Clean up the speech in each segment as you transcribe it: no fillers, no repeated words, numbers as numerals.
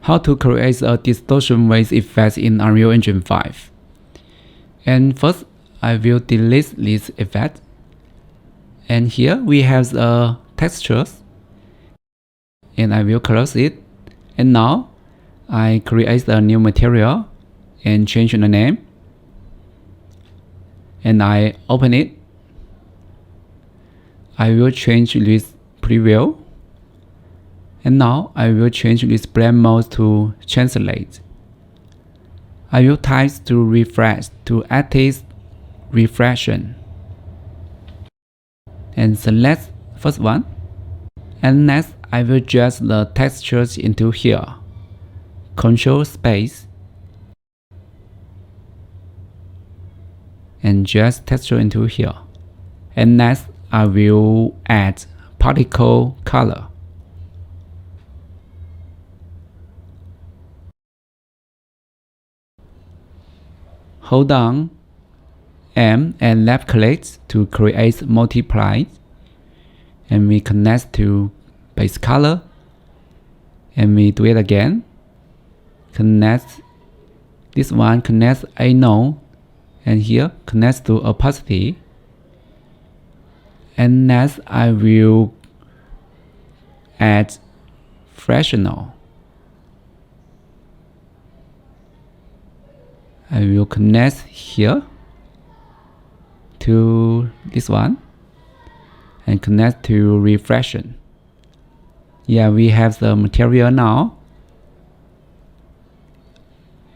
How to create a distortion wave effect in Unreal Engine 5. And first, I will delete this effect. And here we have the textures. And I will close it. And now, I create a new material and change the name. And I open it. I will change this preview. And now I will change this blend mode to translate. I will type to refresh to active reflection. And select first one. And next I will adjust the textures into here. Control space. And just texture into here. And next I will add particle color. Hold down M and left click to create multiply. And we connect to base color. And we do it again. Connect this one, connect a node. And here connect to opacity. And next I will add fractional. I will connect here to this one and connect to reflection. Yeah, we have the material now.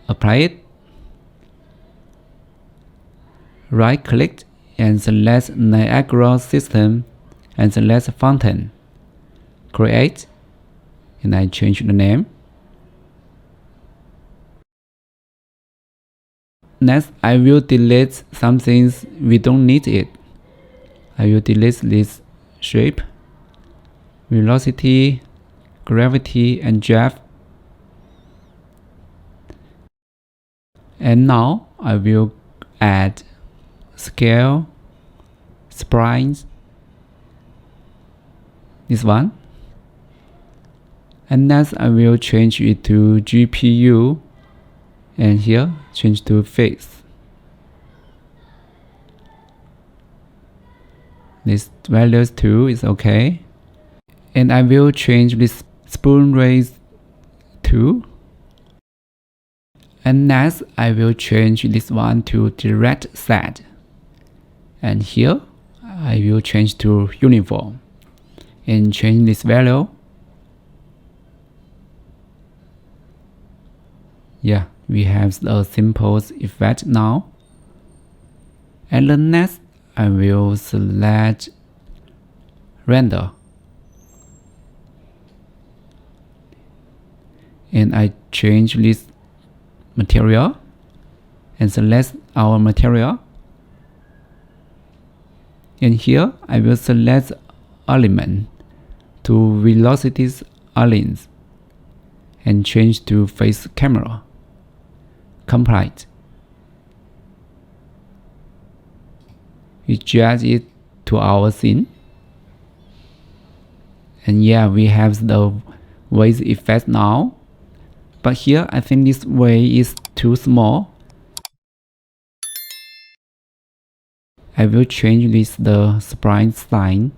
Apply it. Right click and select Niagara system and select fountain. Create. And I change the name. Next, I will delete some things we don't need it. I will delete this shape, velocity, gravity, and draft. And now I will add scale, sprites, this one. And next I will change it to GPU. And here, change to face. This values too is okay. And I will change this spoon raise to. And next, I will change this one to direct set. And here, I will change to uniform. And change this value. Yeah. We have the simple effect now. And the next, I will select render. And I change this material and select our material. And here, I will select element to velocities aligned and change to face camera. Complete. We drag it to our scene. And yeah, we have the wave effect now. But here, I think this wave is too small. I will change this the sprite sign.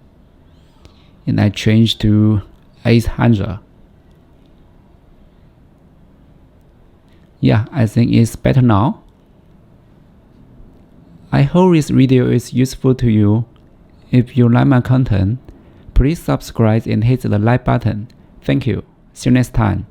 And I change to 800. Yeah, I think it's better now. I hope this video is useful to you. If you like my content, please subscribe and hit the like button. Thank you. See you next time.